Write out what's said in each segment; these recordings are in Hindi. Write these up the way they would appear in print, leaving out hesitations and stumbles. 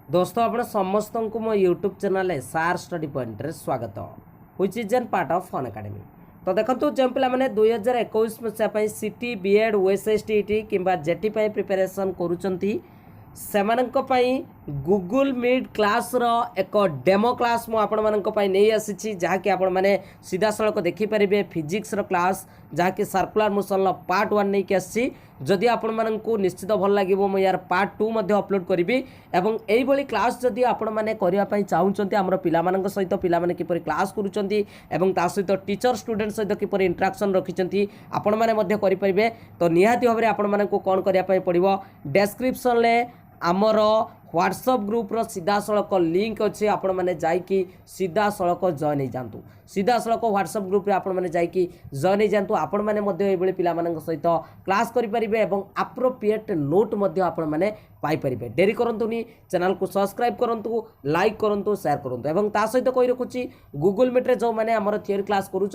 दोस्तों आपण समस्त को मो यूट्यूब चैनल सार स्टडी पॉइंट रे स्वागत which is an part of fun academy. तो देखो जो पिला माने 2021 मसीहा सीटी बीएड ओएसएसटी किंबा जेटी प्रिपरेशन करूचंती सेमानंक पई गूगल मीट क्लास रो एक डेमो क्लास मु आपण मानक पई नै आसी जहा कि आपण माने सीधा सड़क देखि परिबे फिजिक्स रो क्लास जहा कि सर्कुलर मोशन लो पार्ट 1 नै के आसी। जदि आपण मानकू निश्चित भल लागिवो म यार पार्ट 2 मध्ये अपलोड करिबी एवं एई भली क्लास जदि आपण माने करिया पई चाहुचंती हमर पिला मानक सहित पिला माने किपरि क्लास करूचंती एवं ता सहित टीचर स्टूडेंट सहित किपरि इंटरेक्शन रखिचंती आपण माने मध्ये करि परिबे। तो निहाती भाबरे आपण मानकू कोन करिया पई पड़िबो डिस्क्रिप्शन ले आमर व्हाट्सएप ग्रुप रो सीधा सड़क लिंक अच्छे आपण मैंने जाकि सीधा सड़क जॉइन हो जातु सीधा सड़क व्हाट्सएप ग्रुप रे आपण मैंने जाकि जॉइन हो जातु आपण मैंने ये पिला सहित क्लास करेंगे और एप्रोप्रिएट नोट आपण मैंने पाइपर डेरी करतुनि चैनल को सब्सक्राइब करूँ लाइक करूँ शेयर करूँ एवं ता सहित कही रखुच्छी गूगल मीट्रे जो मैंने आम थियोरी क्लास करूँ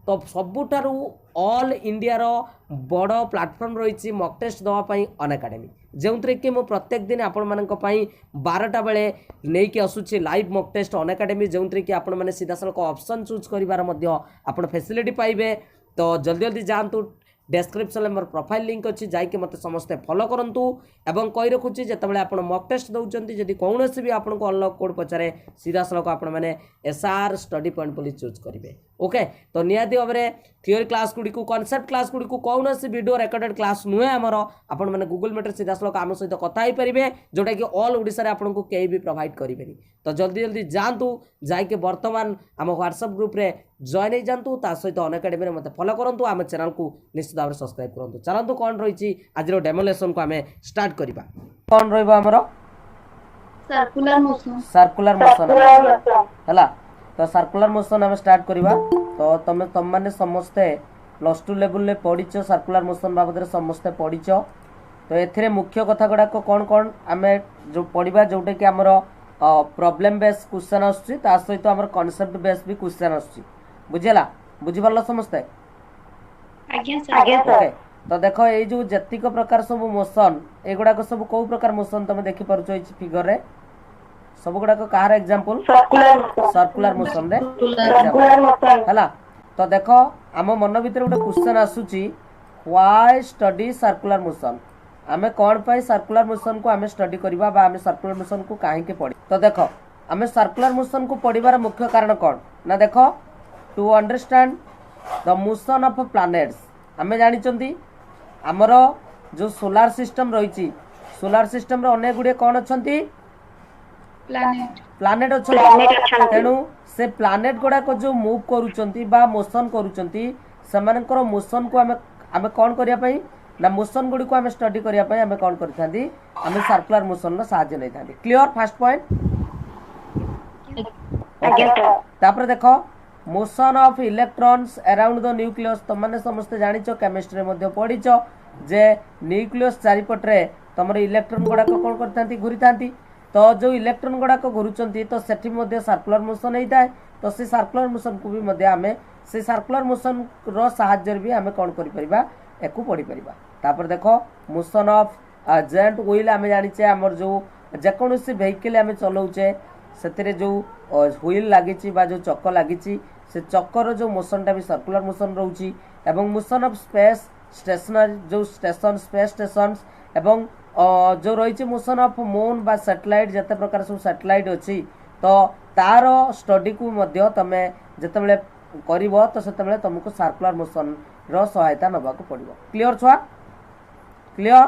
तो सबुठारु ऑल इंडिया रो बड़ प्लेटफॉर्म रही मॉक टेस्ट दवाई अनएकाडेमी जो कि मु प्रत्येक दिन आपण मानक पई 12टा बेले नहीं आसूची लाइव मॉक टेस्ट अनएकाडेमी जो कि आपण माने सीधा सड़क ऑप्शन चूज करिवार मध्य आपण फैसिलिटी पाइबे। तो जल्दी जल्दी जातु डिस्क्रिप्शन में मोर प्रोफाइल लिंक अच्छी जाकि मत समस्ते फॉलो करंतु एवं कही रखुच्छी जितेबाला आप मॉक टेस्ट दौरान जदि कौन भी आपको अनलॉक कोड पचारे सीधा सड़क आपण मैंने एसआर स्टडी पॉइंट बोली चूज करेंगे। ओके तो निहाती भाव में theory class Gudi concept class Gudi कौन वीडियो रेकर्डेड क्लास नुहे आमर आपण मैंने गूगल मीटर सीधा सड़क आम सहित कथा हो पारे जोटा कि ऑल ओडिशा आपको कहीं भी प्रोवाइड करेंगे। तो जल्दी जल्दी जातु जाकि बर्तमान आम व्हाट्सएप ग्रुप रे जॉइन हो जातु ता सहित अनएकाडेमी मत फॉलो करूँ आम चैनल को निश्चित भाव में सब्सक्राइब करूँ। चलतु कौन रही आज डेमो लेसन को आम स्टार्ट करवा कौन रमर सर्कुलर मोशन है। तो सर्कुलर मोशन आम स्टार्ट करवा। तो तुम मैंने समस्ते प्लस टू लेवल में पढ़ीच सर्कुलर मोशन बाबद समस्ते पढ़ीच। तो ए मुख्य कथा गुड़ाक कौन कौन आम जो पढ़ा जोटा कि आमर प्रॉब्लम बेस क्वेश्चन आसता सहित आम कॉन्सेप्ट बेस भी क्वेश्चन आसुची बुझेला बुझिपार समस्ते। ओके तो देख ये जो जतिक प्रकार सब मोशन एगुड़ाक सब कौ प्रकार मोशन तुम देखिपार फिगर रे सब गुड़ाक कहार एग्जांपल सर्कुलर मोशन रे हैला। तो देख आम मन भीतर गोटे क्वेश्चन आसुची व्हाई स्टडी सर्कुलर मोशन आमे कौन पाई सर्कुलर मोशन को आमे स्टडी करबा बा आमे सर्कुलर मोशन को काहे के पढ़ी। तो देख आमे सर्कुलर मोशन को पढ़िबार मुख्य कारण कौन ना देख to understand the motion of planets आमे जानी चंदी आमर जो सोलार सिस्टम रही सोलार सिस्टम रे अनेक गुड़े कौन अच्छी प्लानेट अच्छा तेणु से प्लानेट गुड़ाक जो मूव करुचंती बा मोशन करुचंती सेमानकर मोशन को आमे कौन करिया पई ना मोशन गुड़ी को आमे स्टडी करिया पई आमे कौन करथांती आमे सर्कुलर मोशन रो सहाय्य नै थांती। Clear first point. तापर देखो motion of electrons around the nucleus तुम मैंने समस्ते जानिच केमिस्ट्री मध्ये पढ़ीच जे न्यूक्लियस चारिपटे तुम इलेक्ट्रॉन गुड़ाक कौन करथांती घूरी थांती। तो जो इलेक्ट्रॉन गुड़ाक घुरुचंती तो सेठी मध्ये सर्कुलर मोशन होता है। तो से सर्कुलर मोशन को भी मध्ये आमे से सर्कुलर मोशन रो सहाय्य भी आमे कौन करि परिबा एको पढ़ी परिबा। तापर देखो मोशन ऑफ जेंट व्हील आमे जानिचे हमर जो जेकोनोसी वेहिकल आमे चलाउचे सेतिरे जो व्हील लागिची बा जो चक्क लागिची से चक्कर जो मोशनटा भी सर्कुलर मोशन रोची एवं मोशन ऑफ स्पेस स्टेशनरी जो स्टेशन स्पेस स्टेशन एवं जो रही मोशन ऑफ मून बा सैटेलाइट जते प्रकार सब सैटेलाइट अच्छी तो तार स्टडी को मध्य तमे जते करिवो तो सेते तुमको सर्कुलर मोशन रो सहायता नबाक पड़िबो। क्लियर छुआ क्लियर।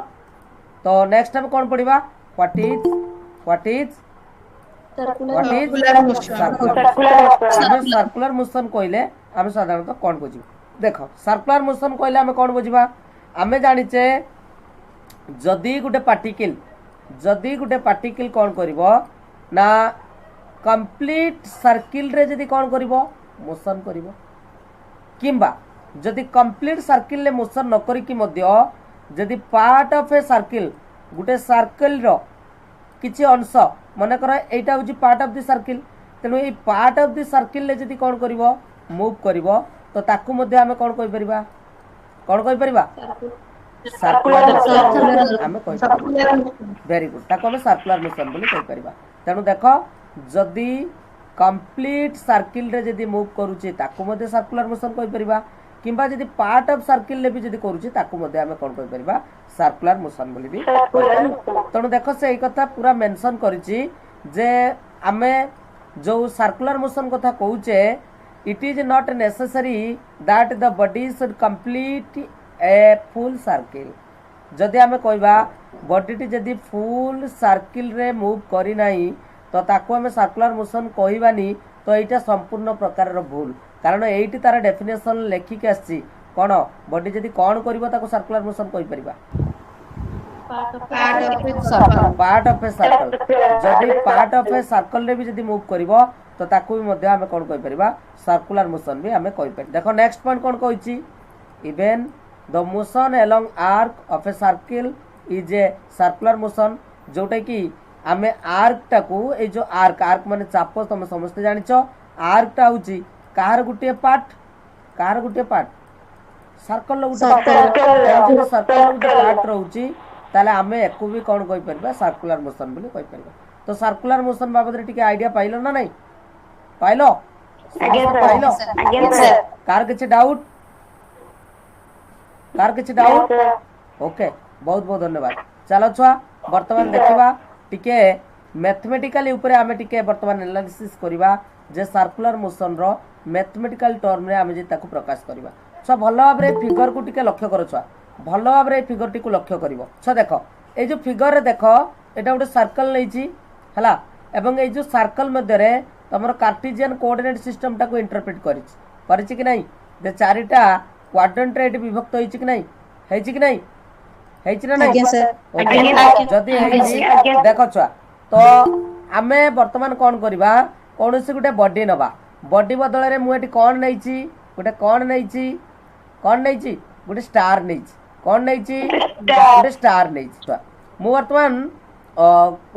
तो नेक्स्ट टाइम कौन पढ़िबा व्हाट इज सर्कुलर मोशन कहले आम साधारणतः कौन बुझी देख सर्कुलर मोशन कहले आम कौन बुझा आम जानिचे जदि गोटे पार्टिकल कौन करिवो ना कंप्लीट सर्किल रे जदि कौन करिवो मोशन करिवो किंबा जदि कंप्लीट सर्किल रे मोशन न करिकि मध्य जदि पार्ट ऑफ ए सर्किल गोटे सर्किल रो किछि अंश मन कर एटा होची पार्ट ऑफ द सर्किल तेणु ये पार्ट ऑफ द सर्किल ले जदि कौन करिवो मूव करिवो तो ताकू मध्ये आमे कौन कहि परिबा सर्कुलर मोशन आमे कहि परिबा वेरी गुड ताको आमे सर्कुलर मोशन बोली कहि परिबा तेनु देखो जदी कंप्लीट सर्किल रे जदी मूव करूची ताको मध्ये सर्कुलर मोशन कहि परिबा किंबा जदी पार्ट ऑफ सर्किल रे भी जदी करूची ताको मध्ये आमे कोन कहि परिबा सर्कुलर मोशन बोली भी तेनु देखो से एई कथा पूरा मेंशन करिची जे आमे जो सर्कुलर मोशन कथा कहूचे it is not necessary that the body should complete a full circle जदि आमे कहबा बॉडी टी जदि फुल सर्किल रे मूव करी नाही तो ताको आमे सर्कुलर मोशन कहबानी तो एटा संपूर्ण प्रकार रो भूल कारण एठी तार डेफिनेशन लेखि के आसी कोन बॉडी जदि कोन करबो ताको सर्कुलर मोशन कहि परिबा पार्ट ऑफ ए सर्कल जदि पार्ट ऑफ ए सर्कल रे भी जदि मूव करबो तो ताकू भी मध्य आमे कोन कहि परिबा सर्कुलर मोशन भी आमे कहि परिबा देखो नेक्स्ट पॉइंट कोन कहूची even the motion along arc of a circle is a circular motion जोटा कि आमे आर्क टाकू ए जो आर्क आर्क माने चाप तुम समस्त जानिचो आर्क टा होची कार गुटे पार्ट सर्कल गुटे सर्कल गुटे पार्ट रहउची ताले आमे एको भी कोन कहि परिबा सर्कुलर मोशन बोली कहि परिबा तो सर्कुलर मोशन बाबत रे टिके आईडिया पाइलो ना नहीं पाइलो पाइलो कार किछि डाउट ओके बहुत बहुत धन्यवाद चलो छुआ वर्तमान देखिबा टिके मैथमेटिकली ऊपर आमे टिके वर्तमान एनालिसिस करिबा जे सर्कुलर मोशन रो मैथमेटिकल टर्म रे आमे जे ताकू प्रकाश करिबा छ भलो भाबरे फिगर को टिके लक्ष्य करो छुआ भलो भाबरे फिगर टिकू लक्ष्य करिवो छ देखो ए जो फिगर रे देखो एटा गोटे सर्कल लेछि हला एवं ए जो सर्कल मध्य रे तमरो कार्टेशियन कोऑर्डिनेट सिस्टम टाकू इंटरप्रेट करिछि कि नहीं जे चारिटा क्वाड्रेंट रे विभक्त होइछि कि नहीं हेछि कि नहीं हेछि ना नहीं जदी हेछि देखो छुआ तो आमे वर्तमान कोन करबा कोनोसी गुटे बॉडी नबा बॉडी बदल रे मु एटी कोन नैछि गुटे कोन नैछि गुटे स्टार नैछि कोन नैछि गुटे स्टार नैछि छुआ मु वर्तमान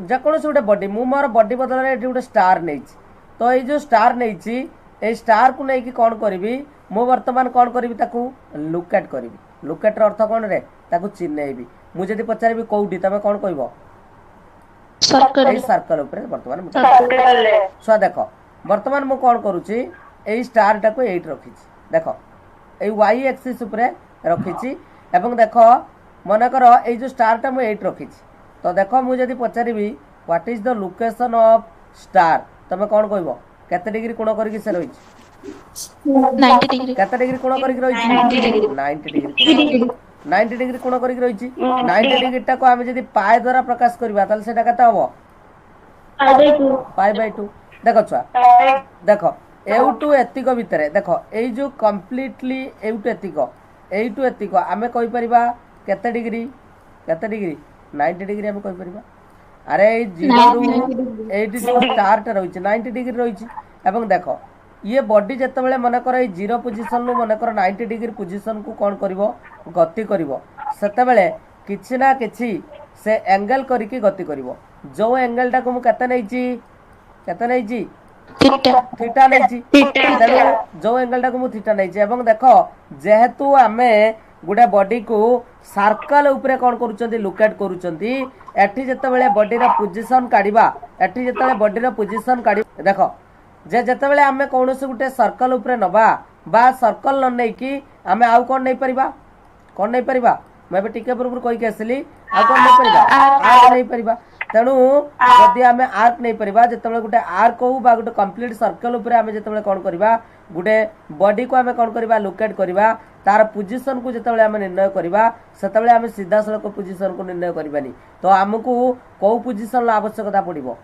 जे कोनोसी गुटे बॉडी मु मोर बॉडी बदल रे एटी गुटे स्टार नैछि तो ए जो स्टार नैछि ए स्टार को नै कि कोन करबी मु वर्तमान कोन करबी ताकू लुक एट करबी लुक एट र अर्थ कोन रे ताकू चिन्हैबी मु जदी पचारबी कोउडी तमे कोन कहबो सर्कल ए सर्कल ऊपर वर्तमान सर्कल सो देखो वर्तमान मु कोन करूची ए स्टार टाकू एट रखिछि देखो ए वाई एक्सिस ऊपर रखिछि एवं देखो मन करो ए जो स्टार टा मु एट रखिछि तो देखो मु जदी पचारबी what is the location of star तमे कोन कहबो केते डिग्री कोण करिक से रहिछि 90 डिग्री केते डिग्री कोण करिक रहिछि 90 डिग्री 90 डिग्री कोण करिक रहिछि 90 डिग्री टा को आमे जदी पाई द्वारा प्रकाश करबा ताले सेटा केते हबो पाई बाय 2 देखो छुआ देखो एउटू एतिक भितरे देखो एई जो कंप्लीटली एउटू एतिक आमे कहि परिबा केते डिग्री 90 डिग्री आमे कहि परिबा अरे 0 रु 80 जो स्टार टा रहिछि 90 डिग्री रहिछि एवं देखो ये बॉडी जते बेले मन कर 0 पोजीशन नु मन कर 90 डिग्री पोजीशन को कोन करिवो गति करिवो सेते बेले किछि ना किछि से एंगल करिकि गति करिवो जो एंगल टा को मु केते नैछि थीटा नैछि जो एंगल टा को मु थीटा नैछि एवं देखो जेहेतु आमे गुडा बॉडी को सर्कल ऊपर कोन करूचंती लुकेट करूचंती एठी जते बेले बॉडी रा पोजीशन काढिबा एठी जते बेले बॉडी रा पोजीशन काढि देखो जे जते बेले आमे कोनोसे गुटे सर्कल ऊपर नबा बा सर्कल न नै कि आमे आउ कोन नै परिबा मैं टिके पूर्व कहि के आसली आ कोन नै परिबा आर्क नै परिबा तेनु जदि आमे आर्क नै परिबा जते बेले गुटे आर्क हो बा गुटे कंप्लीट सर्कल ऊपर आमे जते बेले कोन करबा गुटे बॉडी को आमे कोन करबा लोकेट करबा तार पोजीशन को जते बेले आमे निर्णय करबा सेते बेले आमे सीधा सड़क पोजीशन को निर्णय करबानी तो हमकु को पोजीशन ला आवश्यकता पड़िबो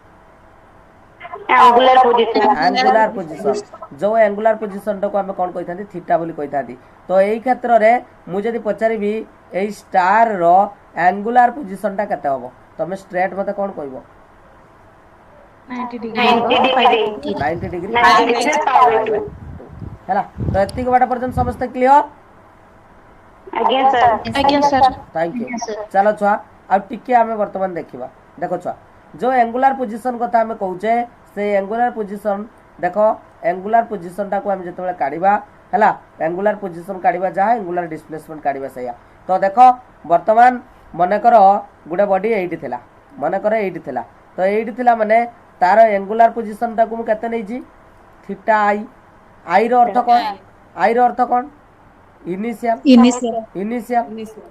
एंगुलर पोजीशन जो एंगुलर पोजीशन को आमे कोन कहिथांती थीटा बोली कहिथांती तो एई क्षेत्र रे मु जदी पचारिबी एई स्टार रो एंगुलर पोजीशन ता केते होबो तमे स्ट्रेट मते कोन कहबो 90 डिग्री हैला तो एतिक बाटा पर्यंत समस्त क्लियर आज्ञा सर थैंक यू चलो छुआ अब टिके आमे वर्तमान देखिबा देखो छुआ जो एंगुलर पोजीशन कथा आमे कहूचे से एंगुलर पोजीशन देखो एंगुलर पोजीशन टा को आमे जतबेले काढिबा हैला एंगुलर पोजीशन काढिबा जा एंगुलर डिस्प्लेसमेंट काढिबा सया तो देख वर्तमान मनकर गोटे बॉडी एठी थिला मनकर एठी थिला तो एठी थिला माने तार एंगुलर पोजीशन टाकू मु केते नेजी थीटा आई आई रो अर्थ कोन आई रो अर्थ कोन इनिशियल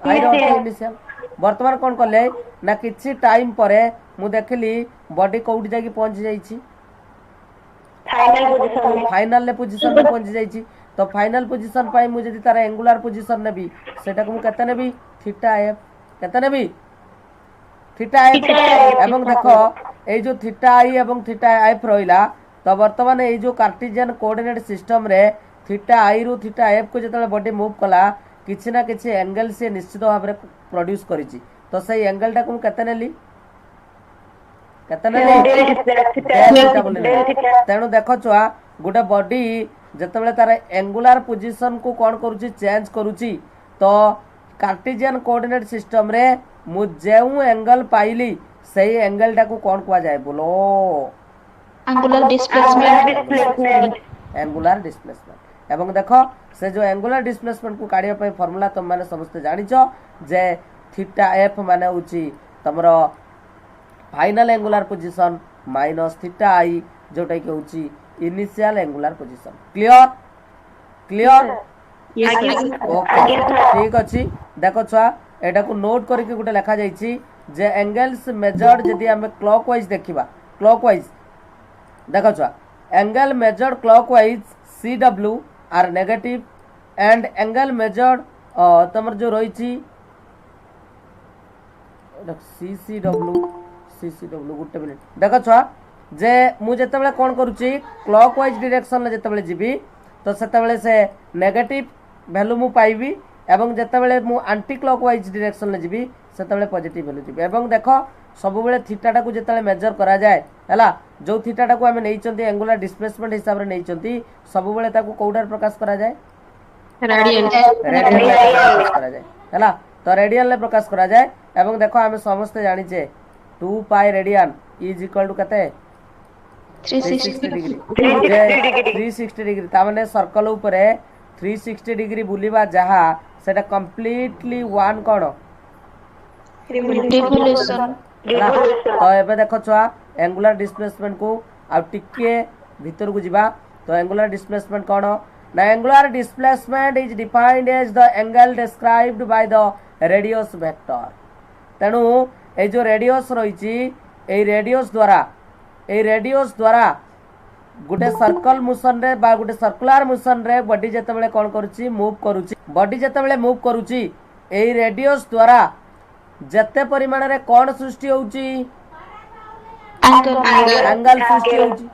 आई रो अर्थ इनिशियल वर्तमान कोन करले ना किछि टाइम परे मु देखली बॉडी कोउठी जाकी पहुंच जाईछि फाइनल पोजीशन में पहुंच जाईछि तो फाइनल पोजीशन पाई मु जदी तार एंगुलर पोजीशन नेबी सेटा को मु केते नेबी थीटा एफ केते नेबी थीटा एफ एवं देखो ए जो थीटा आई एवं थीटा एफ रहिला तो वर्तमान ए जो कार्टेशियन कोऑर्डिनेट सिस्टम रे थीटा आई रु थीटा एफ को जतले बॉडी मूव कला किछि ना किछि एंगल से निश्चित भाव रे प्रोड्यूस करिछि तो सही एंगल टा को केते नेली तेणु देख छुआ गोटे बॉडी जिते तार एंगुलर पोजीशन को कौन करुच्ची चेंज करुच्ची तो कार्टेशियन कोऑर्डिनेट सिस्टम रे मु जेउ एंगल पाइली सही एंगल टा को कौन कुआ जाए बोलो एंगुलर डिस्प्लेसमेंट एवं देखो से जो एंगुलर डिस्प्लेसमेंट को काढिया पई फार्मूला तुम माने समस्त जानिचो जे थीटा एफ माने होची तमरो final angular position minus theta I जोटा कि होची initial angular position clear clear okay ठीक अछि देखो छुआ एटा को नोट करके गुटे लिखा जाईची जे एंगल्स मेजर्ड जदी हम क्लॉकवाइज देखिबा क्लॉकवाइज देखो छुआ angle measured clockwise CW are negative and angle measured तमर जो रहिची CCW गुटे मिनिट देख छुआ जे मु जेतेबेले कोन करूची क्लॉकवाइज डायरेक्शन ले जेतेबेले जीबी तो सेतेबेले से नेगेटिव वैल्यू मु पाइबी एवं जेतेबेले मु एंटी क्लॉकवाइज डायरेक्शन ले जीबी सेतेबेले पॉजिटिव वैल्यू जीबी एवं देखो सब बेले थीटा टा को जेतेबेले मेजर करा जाए हला जो थीटा टा को हमें नैचंती एंगुलर डिस्प्लेसमेंट हिसाब रे नैचंती सब बेले ताको कोउडार प्रकाश करा जाए रेडियल करा जाए हला तो रेडियल ले प्रकाश करा जाए एवं देखो हमें समस्त जानि छे 2 pi radian is equal to कते 360 डिग्री 360 डिग्री ता माने सर्कल ऊपर 360 डिग्री बुलिबा जहा सेटा कंप्लीटली वन कोन रिवोल्यूशन तो एबे देखो छुआ एंगुलर डिस्प्लेसमेंट को आ टिके भीतर को जिबा तो एंगुलर डिस्प्लेसमेंट कोन ना angular displacement is defined as the angle described by the radius vector तेणु ए जो रेडियस रही ए रेडियस द्वारा गोटे सर्कल मोशन रे बा गोटे सर्कुलर मोशन रे बॉडी जेतेबेले कोन करूची मूव करूची बॉडी जेतेबेले मूव करूची ए रेडियस द्वारा जते परिमाण रे कोन सृष्टि होउची एंगल सृष्टि होउची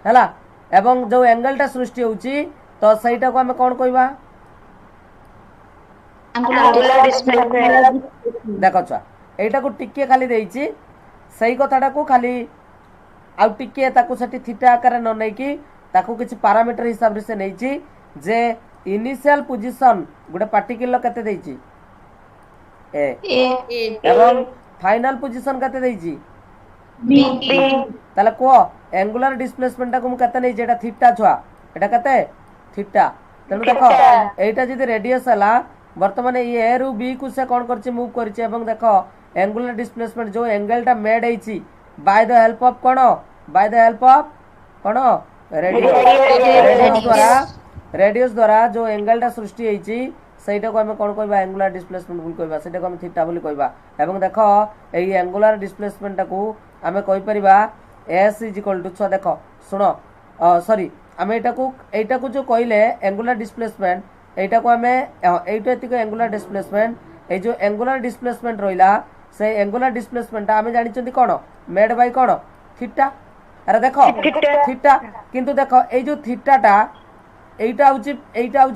हला एवं जो एंगल टा सृष्टि होउची तो सेटा को हम कोन कहबा एंगुलर डिस्प्लेसमेंट देखो छा एटा को टिके खाली देइची सही कथाटा को खाली आउ टिके ताको सठी थीटा आकार न नै कि ताको किछि पैरामीटर हिसाब रे से नैची जे इनिशियल पोजीशन गुटे पार्टिकल कते देइची ए एवं फाइनल पोजीशन कते देइची बी ताले को एंगुलर डिस्प्लेसमेंट ता को मु कते नै जेटा थीटा छुआ एटा कते थीटा तनु देखो एटा जदी रेडियस हला वर्तमान ए रु बी को से कोन करछि मूव करछि एवं देखो एंगुलर डिस्प्लेसमेंट जो एंगल टा मेड हेछि बाय द हेल्प ऑफ कोन बाय द हेल्प ऑफ कोन रेडियस द्वारा जो एंगल टा सृष्टि हेछि सेटा को हम कोन कहबा एंगुलर डिस्प्लेसमेंट बोल कहबा सेटा को हम थीटा बोल कहबा एवं देखो एई एंगुलर डिस्प्लेसमेंट टा को हम कहि परिबा s = देखो सुनो सॉरी हम एटा को जो कहले एंगुलर डिस्प्लेसमेंट एटा को हम एटा एतिक एंगुलर डिस्प्लेसमेंट ए जो एंगुलर डिस्प्लेसमेंट रहिला से एंगुलर डिस्प्लेसमेंट आमे जानि चंती कोन मेड बाय कोन थीटा अरे देखो थीटा किंतु देखो ए जो थीटा टा एटा होची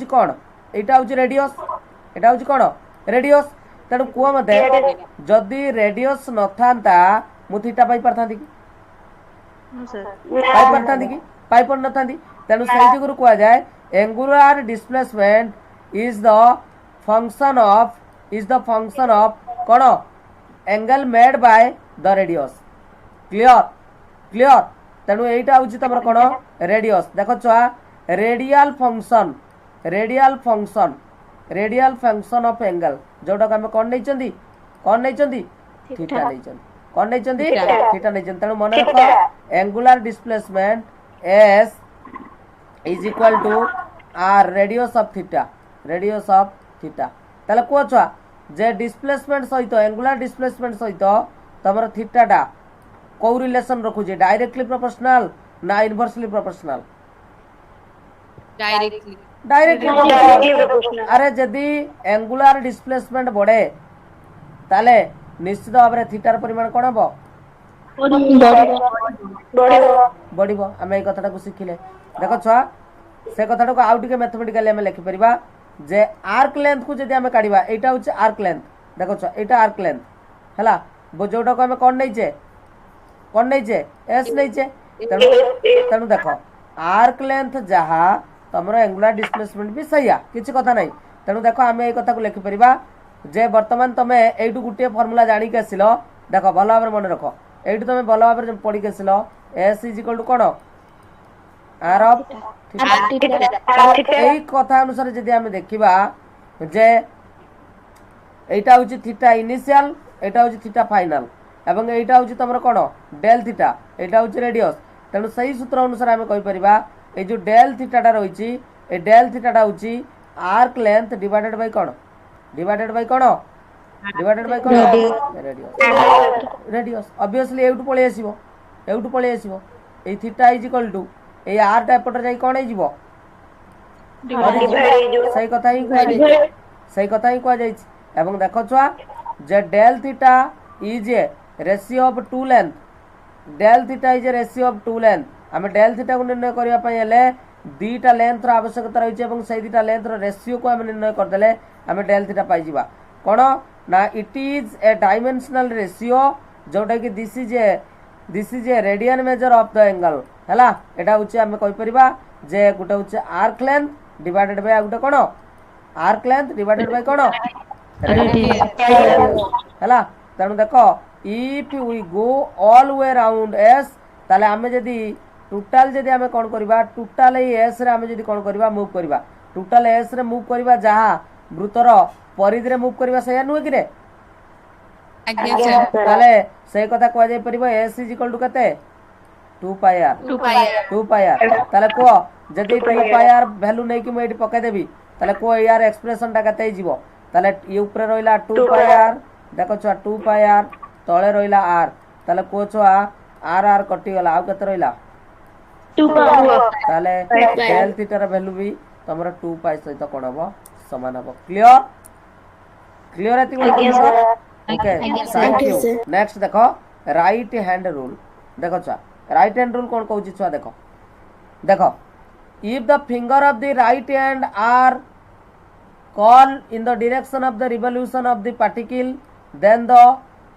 कोन एटा होची रेडियस एटा होची कोन रेडियस तनु को मते जदी रेडियस न थांता मु थीटा पाई परथांती की पाई परथांती की पाई पर न थांती तनु सेही गुरु को जाय angular displacement is the function of cone angle made by the radius clear तेणु एटा होची तमर कोन रेडियस देखो छुआ रेडियल फंक्शन ऑफ एंगल जोटा को आम कौन नहीं थीटा नहीं कौन नहीं थीटा नहीं तेणु मन रख angular displacement S is equal to R radius of theta ताले को छुआ जे डिस्प्लेसमेंट सहित एंगुलर डिस्प्लेसमेंट सहित तमर थीटाटा कौ रिलेशन रखुचे डायरेक्टली प्रोपोर्शनल ना इनवर्सली प्रोपोर्शनल डायरेक्टली अरे जदि एंगुलर डिस्प्लेसमेंट बढ़े ताले निश्चित भाव में थीटार परिमाण कौन हम बढ़ आम ये कथा शिखिले देख छुआ से कथा को आउ टे मैथमेटिकाली आम लिखिपर जे आर्क लेंथ को जब आम काढ़ा यहाँ हूँ आर्क लेंथ देख छुआ यहाँ आर्क लेंथ है जोटा को आम कौन नहीं एस नहीं तेणु देख आर्क लेंथ जहाँ तुम एंगुलर डिस्प्लेसमेंट भी सही किसी कथा नहीं तेणु देख आम ये कथा को लिखिपर जे बर्तमान तुम यू गोटे फर्मुला जाणिक आसिल देख भल भाव मन रख ये तुम भल भाव पढ़ी आसिल एस इज इक्वल टू कौन आर ऑफ यही कथा अनुसार जदि आम देखा जे यहाँ हूँ थीटा इनिशियल यहाँ हूँ थीटा फाइनाल एवं यहाँ हूँ तुम कौन डेल थीटा यहाँ हूँ रेडियस तेणु सही सूत्र अनुसार आम कहीपर ये जो डेल थीटाटा रही डेल थीटाटा हूँ आर्क लेंथ डिवाइडेड बाय कौन रेडियस ऑब्वियसली एवटू पळै आसीबो a theta is equal to a R टा एपटर जाई कोन आइजिबो सही कथा ही कह जाई एवं देखो छुआ जे del theta is a ratio of two length आम डेल थीटा को निर्णय करबा पई हेले दीटा लेंथ रो आवश्यकता रही है से दीटा लेंथ रो रेशियो को आम निर्णय करदेले आम डेल थीटा पाई जिबा कौन ना it is a dimensional ratio जोटा कि this is a radian measure of the angle हैला एटा होची आम कहि परिबा जे गुटे होची आर्क लेंथ डिवाइडेड बाय गुटे कोन आर्क लेंथ डिवाइडेड बाय कोन हैला तेणु देखो if we go all way round S ताले आमे जदी टोटल जदी आमे कोन करबा टोटल एस रे आमे जदी कोन करबा मूव करबा टोटल एस रे मूव करबा जहा वृत्तर परिधि रे मूव करबा सया नुहे कि रे ताले से कथा कह जाय परिबो एस इज इक्वल टू कते 2 पाई आर ताले को जदी 2 पाई आर वैल्यू नै कि मैं एठी पकाय देबी ताले को यार एक्सप्रेशन टा कते जीवो ताले ये ऊपर रहिला 2 पाई आर देखो छुआ 2 पाई आर तळे रहिला आर ताले को छुआ आर आर कटि गला आ कते रहिला 2 ताले डेल थीटा रा वैल्यू भी तमरा 2 पाई सहित कोन हबो समान हबो clear okay thank you next देखो राइट हैंड रूल देखो छुआ राइट हैंड रूल कौन कहूँ छुआ देखो if the finger of the right hand are curl in the direction of the revolution of the particle then the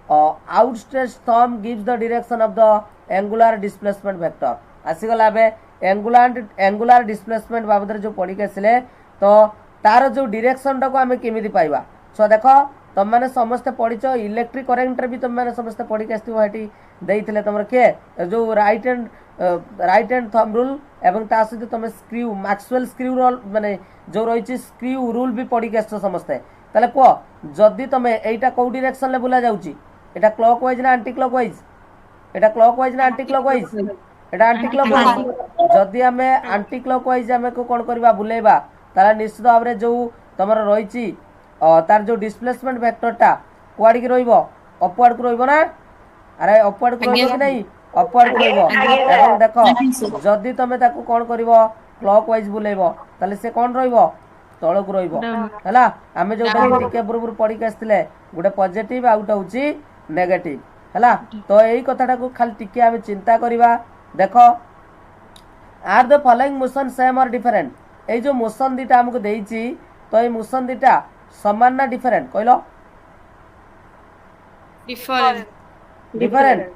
outstretched thumb gives the direction of the angular displacement vector आसीगला बे एंगुलर डिस्प्लेसमेंट बाबद जो पढ़ी के आसिले तो तार जो डायरेक्शन टाको आमे केमिति पाइबा सो देखो तुम मैंने समस्ते पढ़ीच इलेक्ट्रिक करेंट भी तुम मैंने समस्ते पढ़ी के आसती देते तुम किए जो राइट हैंड थंब रूल एवं ता सहित तुम स्क्रू मैक्सवेल स्क्रू रूल माने जो रही स्क्रू रूल भी पढ़ी के आस समस्ते ताले कह जदि तुम एटा कौ डायरेक्शन ले बुला जाउची एटा क्लॉकवाइज ना एंटी क्लॉकवाइज एटा क्लॉकवाइज ना एंटी क्लॉकवाइज एटा एंटी क्लॉकवाइज जदि आमे एंटी क्लॉकवाइज आमे को कोन करबा बुलेबा ताला निश्चित भाव में जो तुम रही तार जो डिस्प्लेसमेंट वेक्टरटा कुआड़ की रहिबो अपवर्ड को रहिबो ना अरे अपवर्ड को रहिबो कि नहीं अपवर्ड को रहिबो एवं देखो जदि तमे ताको कोन करिवो क्लॉकवाइज बुलेबो ताले से कोन रहिबो तळ को रहिबो हला आमे जो टिके पूर्व पढ़ी के आस्तिले गुटे पॉजिटिव आउट होउची नेगेटिव हला तो एई कथाटा को खाली टिके आमे चिंता करिवा देखो are the following motion same or different ए जो मोशन दीटा हमको देइची तो ए मोशन दीटा समान ना डिफरेंट कहलो डिफरेंट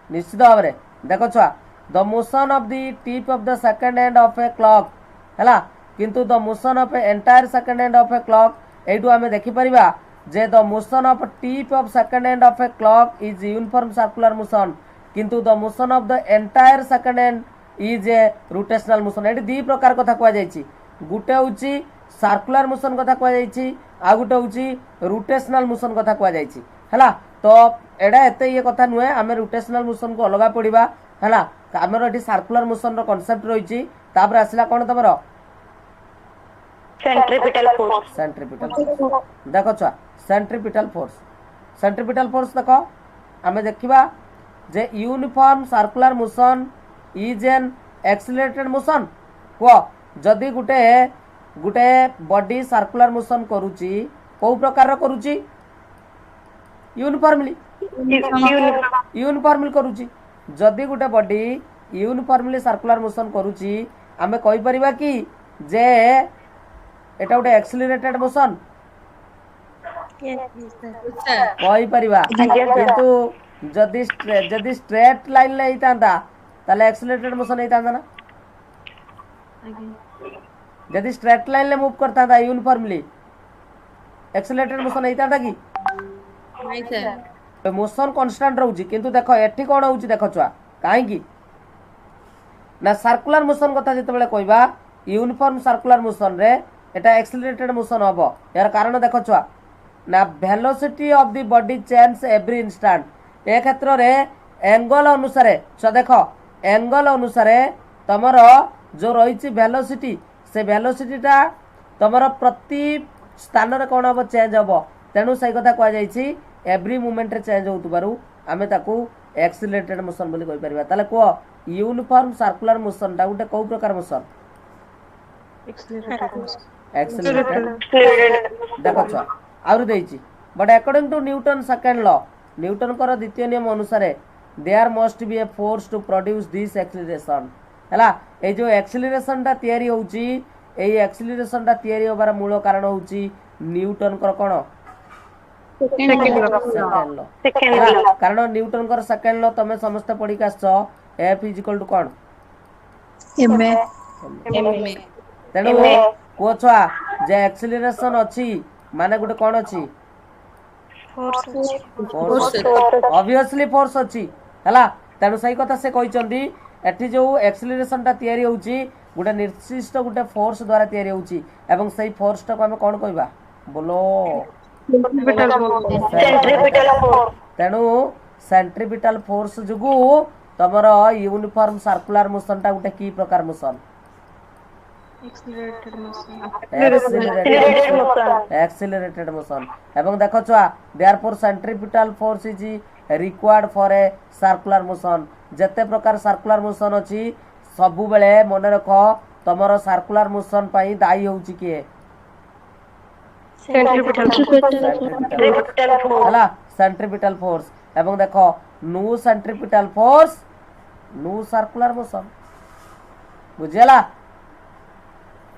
निश्चित भाव में देखो छुआ the motion of the tip of the second hand of a clock हैला किंतु the motion of a entire second hand of a clock एटू हमें देखि परिबा जे the motion of tip of second hand of a clock is uniform circular motion किंतु the motion of the entire second hand is a rotational motion एटी दी प्रकार कथा कह जायछि गुटे होछि सर्कुलर मोशन कथा कह जाइछि आ गुटे होउछि रोटेशनल मोशन कथा कह जाइछि हला तो एडा एते ये कथा नुहे आमे रोटेशनल मोशन को अलगा पढिबा हला हमर एठी सर्कुलर मोशन रो कांसेप्ट रहिछि तापर आसिला कोन तमरो सेंट्रीपिटल देखो छुआ सेंट्रीपिटल फोर्स देखो आमे देखिबा जे uniform circular motion is an accelerated motion को जदि गुटे गुटे बॉडी सर्कुलर मोशन करूची को प्रकार रो करूची यूनिफॉर्मली करूची जदि गुटे बॉडी यूनिफॉर्मली सर्कुलर मोशन करूची आमे कहि परिबा कि जे एटा गुटे एक्सीलरेटेड मोशन कहि परिबा किंतु जदि स्ट्रेट लाइन ले हितांता ताले एक्सीलरेटेड मोशन हितांता ना जदि स्ट्रेट लाइन ले मूव करता था यूनिफॉर्मली एक्सीलरेटेड मोशन हितांता कि नहीं सर मोशन कांस्टेंट रहउची किंतु देखो एठी कोन होउची देखो छुआ काहे कि ना सर्कुलर मोशन कथा जते बेले कहबा यूनिफॉर्म सर्कुलर मोशन रे एटा एक्सीलरेटेड मोशन हबो यार कारण देखो छुआ ना velocity of the body change every instant ए क्षेत्र रे एंगल अनुसार छ देखो एंगल अनुसार तमर जो रही वेलोसिटी से वेलोसिटीटा तमर प्रति स्थान रे कोन हबो चेंज हबो तेनु सही कथा कह जाइछि एवरी मोमेंट रे चेंज होतबारु आमे ताकू एक्सीलरेटेड मोशन बोली कहि परिबा ताले को यूनिफॉर्म सर्कुलर मोशन ता गुटे को प्रकार मोशन एक्सीलरेटेड देखो छ आउर देइछि but according to Newton second law Newton कर द्वितीय नियम अनुसार there must be a force to produce this acceleration हला ए जो एक्सीलरेशन ता तयारी होउची ए एक्सीलरेशन ता तयारी होबार मूल कारण होउची न्यूटन कर कोन सेकंड लॉ कारण न्यूटन कर सेकंड लॉ तमे समस्त पढी काछ F = कोन ma तेनु को छुआ जे एक्सीलरेशन अछि माने गुटे कोन अछि फोर्स ऑब्वियसली फोर्स अछि हला तेनु सही कथा से कहिचंदी एठी जो एक्सीलरेशन ता तयारी होउची गुटे निर्दिष्ट गुटे फोर्स द्वारा तयारी होउची एवं सही फोर्स ता को हम कोन कहबा बोलो तेणु सेंट्रीपिटल फोर्स जुगु तमर यूनिफॉर्म सर्कुलर मोशन ता गुटे की प्रकार मोशन एक्सीलरेटेड मोशन एवं देखो छुआ therefore centripetal force is required for a circular motion जते प्रकार सर्कुलर मोशन अछि सबु बेले मन रखो तमर सर्कुलर मोशन पई दाई होउची के सेंट्रीपिटल फोर्स एवं देखो no centripetal force no circular motion बुझियला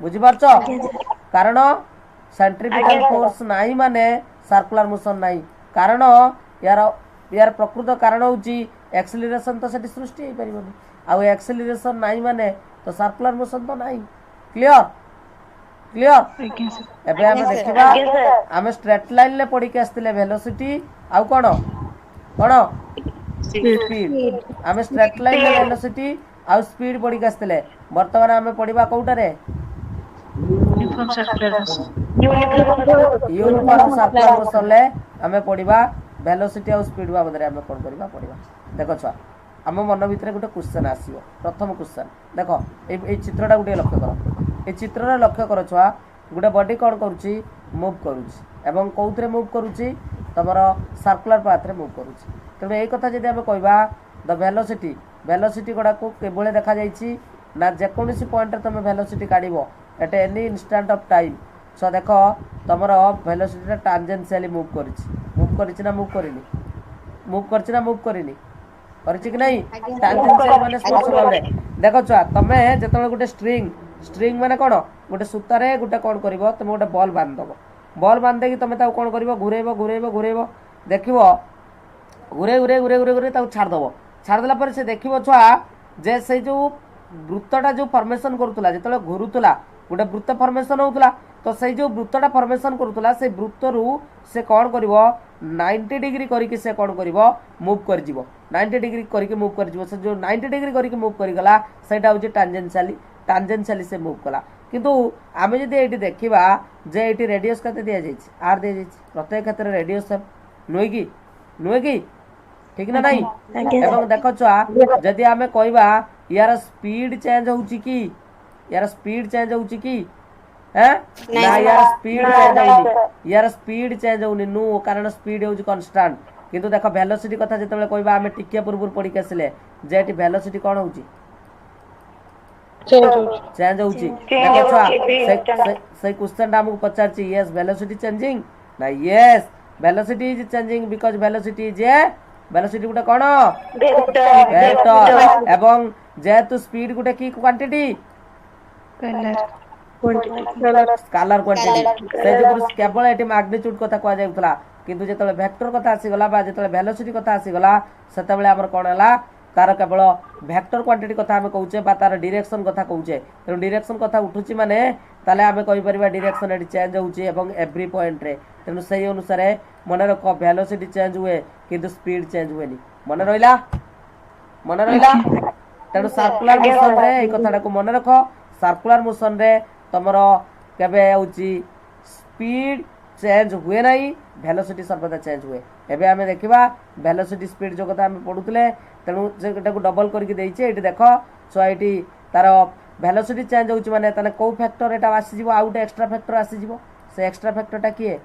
बुझी पारछो कारण सेंट्रीपिटल फोर्स नाही माने सर्कुलर मोशन नाही कारण यार प्रकृत कारण होउची एक्सीलरेशन तो सेठी सृष्टि हे परिबोनी आ एक्सीलरेशन नाही माने तो सर्कुलर मोशन तो नाही क्लियर एबे हम देखिबा हम स्ट्रेट लाइन ले पड़ी के आस्तिले वेलोसिटी आ कोन स्पीड हम स्ट्रेट लाइन ले वेलोसिटी आ स्पीड पड़ी के आस्तिले वर्तमान हम पढ़िबा कोउटा रे यूनिफॉर्म सर्कुलर मोशन ले हम पढ़िबा वेलोसिटी आ स्पीड बाबद रे हम कोन पढ़िबा देखो छ हम मन भीतर गोटे क्वेश्चन आसीबो प्रथम क्वेश्चन देखो ए चित्रटा गोटे लक्ष्य करो ए चित्र रे लक्ष्य करो छुआ गोटे बॉडी कोन करूची मूव करूची एवं कोउतरे मूव करूची तमरो सर्कुलर पाथ रे मूव करूची तबे ए कथा जदि हम कहबा द वेलोसिटी गोडा को केबळे देखा जाईची ना जे कोनसी पॉइंट रे तमे वेलोसिटी काढिबो at any instant of time so देखो तमरो वेलोसिटी टांजेंशियली मूव करिची ना मूव करिनी करछि कि नहीं टांजेंशियल माने स्पर्श भाबरे देखो छुआ तमे जेतबे गुटे स्ट्रिंग माने कोन गुटे सूता रे गुटे कोन करिवो तमे गुटे बॉल बांध दबो बॉल बांध दे कि तमे ता कोन करिवो घुरेइबो देखिवो घुरे ता छाड़ देला पर से देखिवो छुआ जे से जो वृत्तटा जो फॉर्मेशन करूतला जेतले घुरुतला गुटे वृत्त फॉर्मेशन होउतला तो से जो वृत्तटा फॉर्मेशन करूतला से वृत्त रु से कोन करिवो 90 डिग्री करिके से कोन करिवो मूव कर जिवो 90 डिग्री करिके मूव कर जिवो से जो 90 डिग्री करिके मूव करि गला सेटा होजे टांजेंशियली से मूव कला किंतु आम जदि ये देखा जे ये रेडियस के दिया आर दी जाइए प्रत्येक क्षेत्र में रेडियस नुहे कि ठीक ना नहीं एवं देख छुआ जदि आम कहवा यार स्पीड चेंज होउची कि यार स्पीड चेंज होउची कि ना यार स्पीड चेंज होनी यार स्पीड चेंज होनी नु कारण स्पीड होउची कांस्टेंट किंतु देख वेलोसिटी कथा जतबेले कहबा आमे टिके पूर्व पड़ी के आसिले जे एटी वेलोसिटी कोन होउची चेंज होउची देखो छुआ से क्वेश्चन हमको पचारची यस वेलोसिटी चेंजिंग ना yes velocity is changing because velocity is a velocity Gute cone vector एवं जेतु स्पीड गुटे की क्वांटिटी स्केलर क्वांटिटी से जो केवल एटी मैग्नीट्यूड कथा कह जाउतला किंतु जेतले वेक्टर कथा आसी गला बा जेतले वेलोसिटी कथा आसी गला सेतबेले हमर कोन हला तार केवल वेक्टर क्वांटिटी कथा हम कहूचे बा तार डायरेक्शन कथा कहूचे तो डायरेक्शन कथा उठुची माने ताले आमे कहि परिबा डायरेक्शन एटी चेंज होउची एवं एवरी पॉइंट रे तेनु सही अनुसार मन रख वेलोसिटी चेंज हुए किंतु स्पीड चेंज हुएनी मन रहिला तेनु सर्कुलर मोशन रे ए कथाटा को मन रख सर्कुलर मोशन रे तमरो केबे होउची स्पीड चेंज हुए नहीं वेलोसिटी सर्वदा चेंज हुए एबे आमे देखिबा वेलोसिटी स्पीड जो कथा आमे पढुतले तेनु जेटा को डबल करके देइचे एटी देखो सो एटी तार वेलोसिटी चेंज होउची माने तने को फैक्टर एटा आसी जीवो आउट एक्स्ट्रा फैक्टर आसी जीवो से एक्स्ट्रा फैक्टरटा किए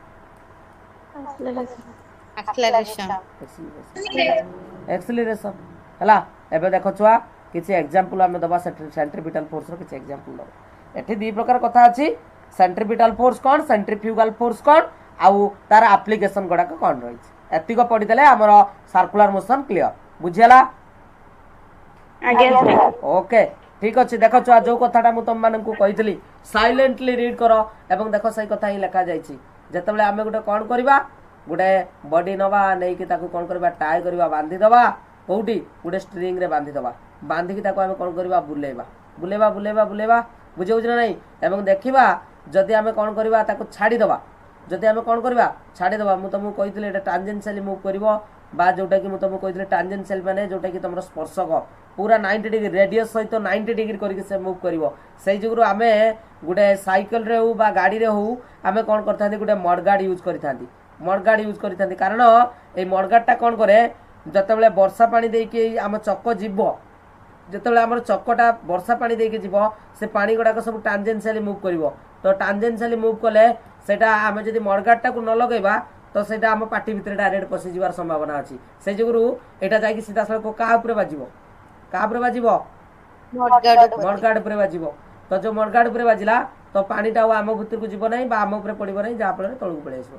एक्सेलरेशन हला एबे देखो छुआ किछि एग्जांपल आमे दबा सेंट्रीपिटल फोर्स रो किछि एग्जांपल दबा एठी दी प्रकार कथा अछि सेंट्रीपिटल फोर्स कोन सेंट्रीफ्यूगल फोर्स कोन आउ तार एप्लीकेशन गडा कोन रही एतिको पढि देले हमर सर्कुलर मोशन क्लियर बुझियला ओके ठीक अछि देखो छुआ जो कथाटा मु तुम मानन को कहितली साइलेंटली रीड करो एवं देखो सही कथा ही लिखा जायछि जेतबेले आमे गुटे कोन करबा गुटे बॉडी नवा नै कि ताको कोन करबा टाई करबा बांधी दबा कोउटी गुटे स्ट्रिंग रे बांधी दबा बांधी कि ताको आमे कोन करबा बुलेबा बुझौछ ना नहीं एवं देखिबा जदि आमे कोन करबा ताको छाडी दबा जदि आमे कोन करबा छाडी दबा मु तुमको कहितले एटा टांजेंशियली मूव करबो बा जोटा कि मु तुमको कहितले टांजेंशियल माने जोटा कि तमरो स्पर्शक पूरा 90 डिग्री रेडियस सहित 90 डिग्री करके से मूव करिवो सही जुगुरु आमे गुटे साइकिल रे हो बा गाड़ी रे हो आमे कोन करथांती गुटे मडगार्ड यूज करिथांती कारण ए मडगार्डटा कोन करे जतबेले वर्षा पानी देई के आम चक्क जीवो जतबेले हमर चक्कटा वर्षा पानी देई के जीवो से पानी गुडा को सब टांजेंशियली मूव करिवो तो टांजेंशियली मूव कले सेटा आमे जदी मडगार्डटा को न लगेबा तो सेटा हम पार्टी भितर डायरेक्ट पसि जीवार संभावना अछि से जुगुरु एटा जाई कि सीधा सड़क को का ऊपर बाजिबो मडगार्ड ऊपर बाजिबो तो जो मडगार्ड ऊपर बाजिला तो पानीटा आम भितर को जीव नहीं बा आम ऊपर पड़िबो नहीं जा फल तळु पळे आसबो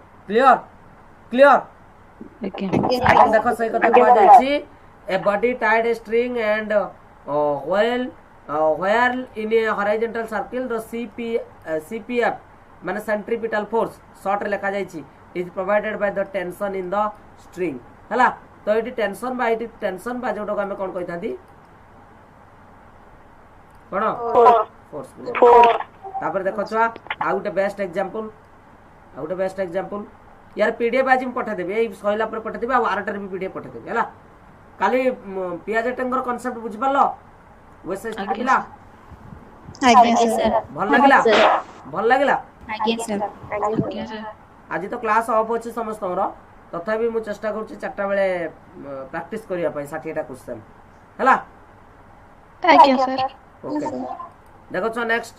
क्लियर देखो सही कथा कह जायछि a body tied a string and where in a horizontal circle the CPF माने सेंट्रीपिटल फोर्स शॉर्ट रे लिखा जायछि is provided by the tension in the string हला तो एटी टेंशन बा जोटा को हम कोन कहिथांती कोन फोर्स तापर देखो छुआ आ गुटे बेस्ट एग्जांपल यार पीडीएफ आज हम पठा देबे ए सहिला पर पठा देबे आ आरटर भी पीडीएफ पठा देबे हला काली पियाज टेंगर कांसेप्ट बुझ परलो वैसे स्टडी ला आज्ञा सर भल लागिला आज्ञा सर आज तो क्लास ऑफ अछि समस्तमरो तथापि मु चेष्टा करूछि 4टा बेले प्रैक्टिस करिया पई 60टा क्वेश्चन हला आज्ञा सर ओके देखो छ नेक्स्ट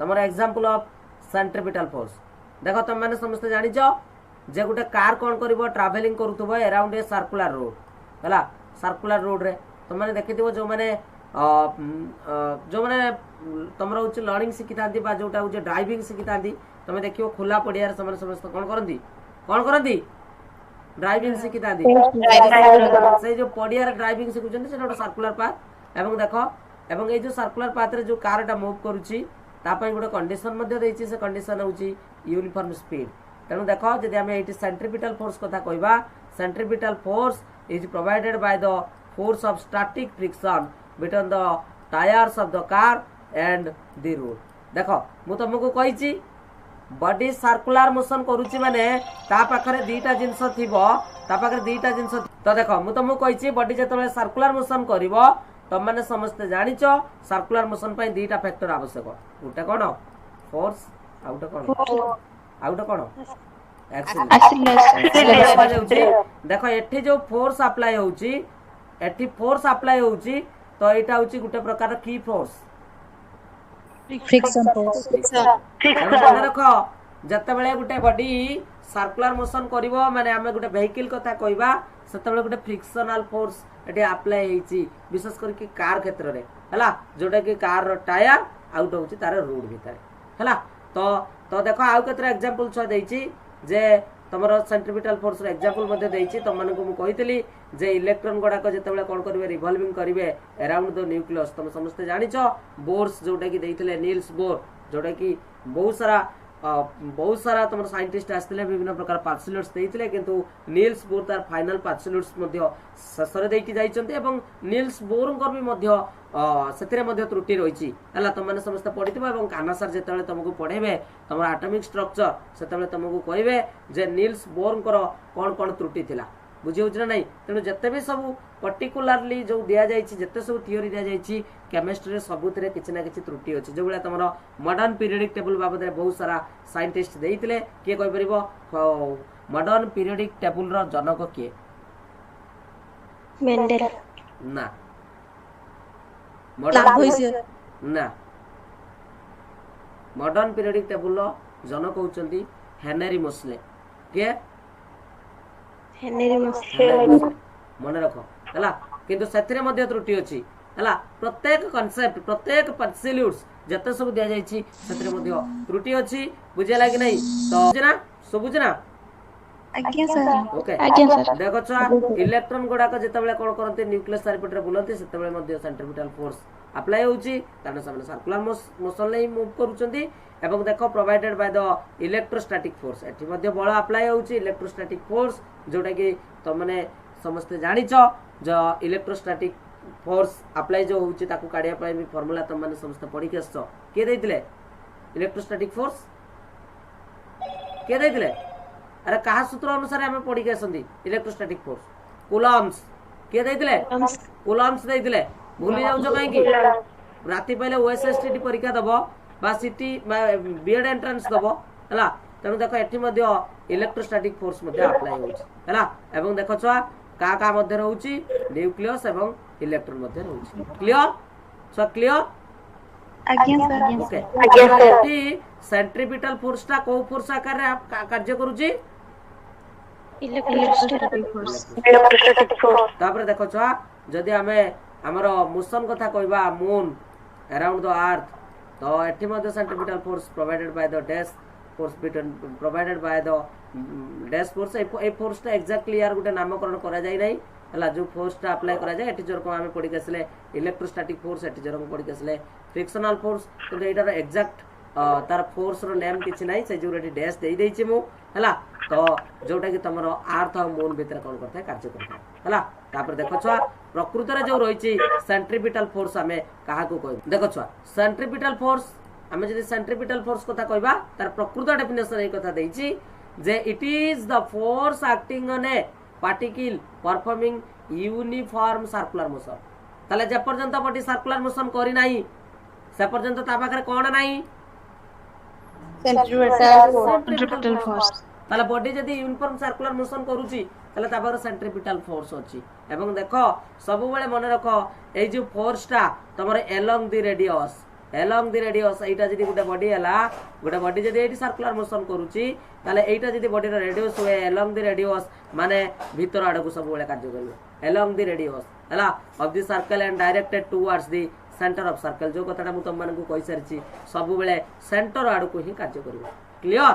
तमरो एग्जांपल ऑफ सेंट्रीपिटल फोर्स देखो तुम माने समस्त जानि छ जे गुटे कार कोन करबो ट्रैवलिंग करूथबो अराउंड ए सर्कुलर रोड हला सर्कुलर रोड रे तुम माने देखिथिबो जो माने तमरो उच्च लर्निंग सिखितांती बा जोटा उच्च ड्राइविंग सिखितांती तमे देखियो खुला पडियार समस्त कोन करंती ड्राइविंग सिखितांती से जो पडियार ड्राइविंग सिखुचंती सेटा सर्कुलर पाथ एवं देखो एवं ए जो सर्कुलर पाथ रे जो कारटा मूव करूची ता पई गुटे कंडीशन मध्ये देइची से कंडीशन होची यूनिफॉर्म स्पीड तेनु देखो जदि हम एटी सेंट्रीपिटल फोर्स कथा कहबा centripetal force is provided by the force of static friction between the tyres of the car and the road देखो मु तुमको कहिची बॉडी सर्कुलर मोशन करूची माने ता पाखरे दीटा जिंस थिबो तो देखो मु तुमको कहिची बॉडी जतबे सर्कुलर मोशन करिवो तुम माने समस्त जानिचो सर्कुलर मोशन पई दीटा फैक्टर आवश्यक गोटे कोन फोर्स आउट कोन आउट कोन Acceleration. देख एठी जो फोर्स अप्लाई होउची एठी फोर्स अप्लाई होउची तो एटा होउची गुटे प्रकार की फोर्स Friction force. मने रख जते बेले गुटे बॉडी सर्कुलर मोशन करिवो माने हमें गुटे वेहिकल कथा कहबा सेते बेले गुटे फ्रिक्शनल फोर्स एठी अप्लाई हेची विशेष करके कार क्षेत्र रे हला जोटा कि कार रो टायर आउट होउची तार रोड भीतर हला तो तो देखो आउ केतरा एग्जांपल छ देइची जे तमरो सेंट्रीपिटल फोर्स रो एग्जांपल मध्ये देइची त माने को मु कहितली जे इलेक्ट्रॉन गुडा को जते बेले कोन करिवे रिवॉल्विंग करिवे अराउंड द न्यूक्लियस तुम समस्त जानिचो बोर्स जोटा कि देइथिले नील्स बोर जोटा कि बहुत सारा तुम साइंटिस्ट आसते विभिन्न प्रकार पार्सुलेट्स देइथिले किंतु नील्स बोर तार फाइनल पार्सुलेट्स मध्ये ससरे देइकी जाइचंती एवं नील्स बोरंकर भी मध्ये सेतिरे मध्ये त्रुटि रहिची हला तुम माने समस्त पढितबा एवं कान्हा सर जेतेले तुमको पढेबे तुम एटॉमिक स्ट्रक्चर सेतेले तुमको कहबे जे नील्स बोरंकर कोन कोन त्रुटि थिला बुझी होछ ना नहीं तेणु जिते भी सब पर्टिकुलारली जो दिया जाइए जिते सब थियोरी दिया जाइए केमिस्ट्री सबुत किसी ना किसी त्रुटि अच्छी जो भाई तुम मॉडर्न पीरियडिक टेबल बाबद बहुत सारा साइंटिस्ट देते किए कहीपर मॉडर्न पीरियडिक टेबल रो जनक किए Mendel. ना Lavoisier. ना मॉडर्न पीरियडिक टेबल रो जनक होउचंती हेनरी मोस्ले किए Henry Moseley. मन रख है किंतु से मध्य त्रुटि अच्छी है प्रत्येक कॉन्सेप्ट प्रत्येक पर्सिल्यूट्स जते सब दिया जाइए से मध्य त्रुटि अच्छी बुझेला कि नहीं तो बुझना सब बुझना आज्ञा सर. ओके आज्ञा सर. देखो छुआ इलेक्ट्रॉन गुड़ाक जिते कौन करते न्यूक्लियस चारिपटे बुलती से सेंट्रीपिटल फोर्स अप्लाई होउची कारण से सर्कुलर मोशन ले मूव करूछंती एवं देखो provided by the electrostatic force एठी मध्ये बल अप्लाई होउची इलेक्ट्रोस्टैटिक फोर्स जोटा कि तो माने समस्त जानिछ जो इलेक्ट्रोस्टैटिक फोर्स अप्लाई जो होउची ताकू काढिया पय भी फार्मूला तुम माने समस्त पढी के आछो के दैतिले इलेक्ट्रोस्टैटिक फोर्स के दैतिले अरे कहा सूत्र अनुसार हमें पढ़ी के आसंती इलेक्ट्रोस्टैटिक फोर्स कूलम्ब्स के दैतिले कूलम्ब्स दैतिले भूली जाउछो काहे कि राति पहले ओएसएसटी परीक्षा दबो बा सिटी बीएड एंट्रेंस दबो हला तेणु देखो एठी मध्ये इलेक्ट्रोस्टैटिक फोर्स मध्ये अप्लाई होउछ हला एवं देखो छुआ का का मध्ये रहउची न्यूक्लियस एवं इलेक्ट्रॉन मध्ये रहउची क्लियर छुआ क्लियर आज्ञा सर. ओके आज्ञा सर सेंट्रीपिटल फोर्स ता को फोर्स आकार रे कार्य करूची Electrostatic force. तापर देखो छुआ जदि हमें हमर मोशन कथा कहबा मून अराउंड द अर्थ तो एठी मध्ये centripetal force provided by the dash force between provided by the dash force a force ता एक्जेक्टली यार गुटे नामकरण करा जाय नै हला जो फोर्स ता अप्लाई करा जाय एठी जोर को हमें पढी केसले इलेक्ट्रोस्टैटिक फोर्स एठी जोर को पढी केसले फ्रिक्शनल फोर्स तो एटार एक्जेक्ट तार फोर्स रो नेम किछि नै से जो रेडी डैश देई देछि मु हला तो जोटा कि तमरो अर्थ और मून भीतर कोन करथे कार्य करथे हला तापर देखो छुआ प्रकृति रे जो रहिछि सेंट्रीपिटल फोर्स हमें काहा को कहब देखो छुआ सेंट्रीपिटल फोर्स हमें जदि सेंट्रीपिटल फोर्स कथा कहबा तार प्रकृत डेफिनेशन ए कथा देइछि जे it is the force acting on a particle performing uniform circular motion ताले जे पर्यंत बॉडी सर्कुलर मोशन करी नाही से पर्यंत ता पाखरे कोन नाही Centripetal force. ताले बॉडी जदि यूनिफॉर्म सर्कुलर मोशन करूची ताले ता पाखरे सेंट्रीपिटल फोर्स अछि एवं देखो सब बेले मन रखो ए जो फोर्सटा तमरे अलोंग द रेडियस एटा जदि गुटे बॉडी हला गुटे बॉडी जदि एटी सर्कुलर मोशन करूची ताले एटा जदि बॉडी रो रेडियस हुए अलोंग द रेडियस माने भीतर आडे को सब बेले कार्य करियो अलोंग द रेडियस हला of the circle and directed towards the centre of circle जो कथाटा मु तुम मानकु कहि सारिछि सब बेले सेंटर आडे को ही कार्य करियो क्लियर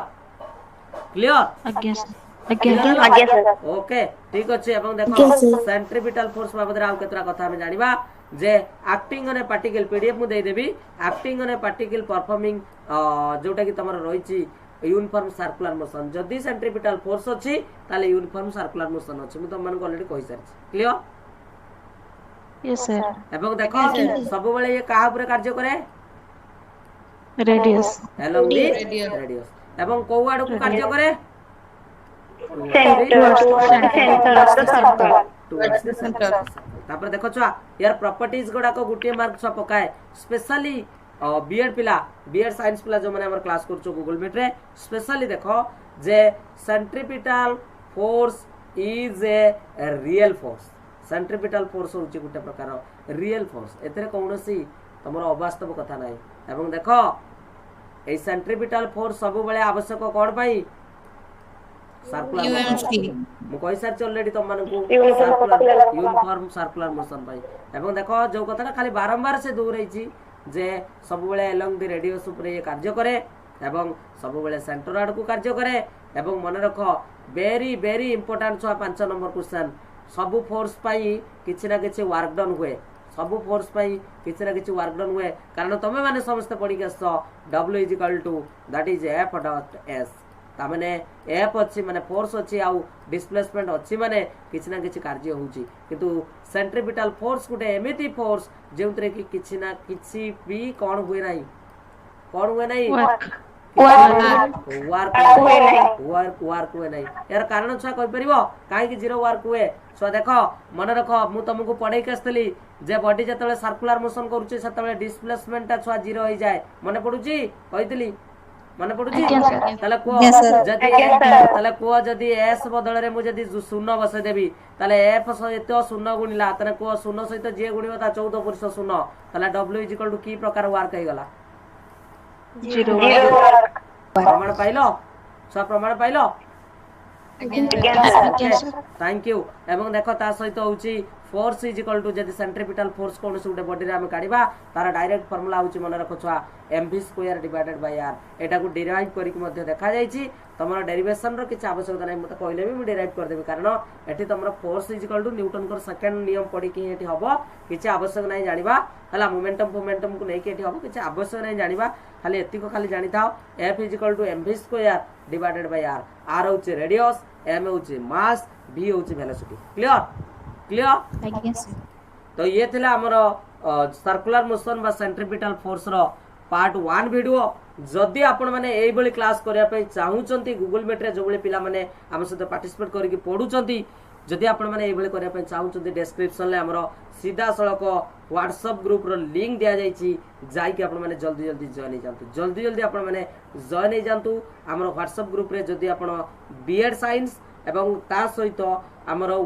क्लियर आज्ञा सर. आज्ञा सर. ओके ठीक अछि एवं देखो सेंट्रीपिटल फोर्स बाबद राव केतरा कथा हम जानिबा जे acting on a particle PDF मु दे देबी acting on a particle performing जोटा कि तमर रहिछि यूनिफॉर्म सर्कुलर मोशन जदि सेंट्रीपिटल फोर्स अछि ताले यूनिफॉर्म सर्कुलर मोशन अछि मु तुम मानकु ऑलरेडी कहि सारिछि क्लियर Yes sir. एवं देखो सब बेले ये काहा ऊपर कार्य करे Radius. अलोंग दी रेडियस एवं को आडो को कार्य करे Center of the circle. towards the center. तापर देखो छुआ यार प्रॉपर्टीज गुडा को गुटिए मार्क छ पकाए स्पेशली बीएड पिला बीएड साइंस पिला जो माने हमर क्लास करछो गूगल मीट रे स्पेशली देखो जे centripetal force is a real force centripetal force होची गुटे प्रकार रियल फोर्स एतरे कोनोसी तमरो अवास्तव कथा नाही एवं देखो ए सेंट्रीपिटल फोर्स सब बेले आवश्यक कोन पई सर्कुलर मु कहि सार ऑलरेडी तुम माने को सर्कुलर यूनिफॉर्म सर्कुलर मोशन पई एवं देखो जो कथा खाली बारंबार से दूर रही जे सब बेले अलोंग द रेडियस ऊपर ये कार्य करे एवं सब बेले सेंटर आड़ को कार्य करे एवं मन रख वेरी वेरी इंपोर्टेंट छुआ 5 नंबर क्वेश्चन सब फोर्स पाई किछि ना किछि वर्क डन हुए सब फोर्स पाई किछि ना किछि वर्क डन हुए कारण तमे माने समस्त पढी के W that is F dot S ता माने F अछि माने फोर्स अछि आउ डिस्प्लेसमेंट अछि माने किछि ना किछि कार्य होउची किंतु सेंट्रीपिटल फोर्स गुटे एमिति फोर्स जेउतरे कि किछि ना किछि भी कोन हुए नाही कोन हुए नाही वर्क हुए नहीं यार कारण छुआ कहि परिबो काहे कि जीरो वर्क हुए छुआ देखो मन रखो मु तुमको पढाई के आस्तली जे बॉडी जतले सर्कुलर मोशन करूची सतले डिस्प्लेसमेंट ता छुआ जीरो हो जाए मने पडुची कहितली मने पडुची तले को जदी तले को जदी S बदल रे मु जदी शून्य बसे देबी तले F सहित शून्य गुणिला तले को शून्य सहित जे गुणिबा ता 14 पुरुष शून्य तले W की प्रकार वर्क हे गला जीरो प्रमाण पाइलो सब प्रमाण पाइलो थैंक यू एवं देखो ता सहित होउची फोर्स इज इक्वल टू जदी सेंट्रीपिटल फोर्स कोन से गुटे बॉडी रे हम काढिबा तारा डायरेक्ट फार्मूला होउची मन रखो छुआ mv square divided by r एटा को डिराइव करी के मध्ये देखा जाईची तमरो डेरिवेशन रो किछ आवश्यकता नै मते कहले भी मु डिराइव कर देबी कारण एठी तमरो force is equal to Newton को सेकंड नियम पडी कि एठी हबो किछ आवश्यक नै जानिबा हला मोमेंटम को नै कि एठी हबो किछ आवश्यक नै जानिबा खाली एति को खाली जानि थाओ f is equal to mv square divided by r r होउची रेडियस m होउची मास v होउची वेलोसिटी क्लियर क्लियर तो ये थिला हमरो सर्कुलर मोशन बा सेंट्रीपिटल फोर्स रो पार्ट 1 वीडियो जदि आपण माने एई बळी क्लास करिया पे चाहूचंती गूगल मीट रे जो बळी पिला माने हम सहित पार्टिसिपेट करि कि पढुचंती जदि आपण माने एई बळी करिया पे चाहूचंती डिस्क्रिप्शन ले हमरो सीधा सळक व्हाट्सएप ग्रुप रो लिंक दिया जाईची जाई कि आपण माने जल्दी जल्दी जॉइन जानतु जल्दी आपण माने जॉइन जानतु हमरो व्हाट्सएप ग्रुप रे जदि आपण बीएड साइंस एवं ता सहित हमरो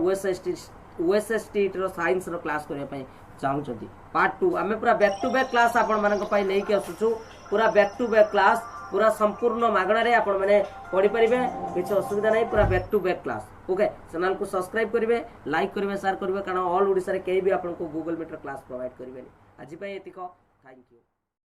OSST रो साइंस रो क्लास करिया पे चाहूचंती पार्ट 2 आमे पूरा बैक टू बैक क्लास आपण मानक पई नै कि असुछु पूरा बैक टू बैक क्लास पूरा संपूर्ण मागणा रे आपण माने पढि परिबे किछ असुविधा नै पूरा back to back class okay channel को सब्सक्राइब करिवे लाइक करिवे शेयर करिवे कारण ऑल ओडिसा रे केई भी आपण को गूगल मीट रो क्लास प्रोवाइड करिवे आज पई एतिको थैंक यू।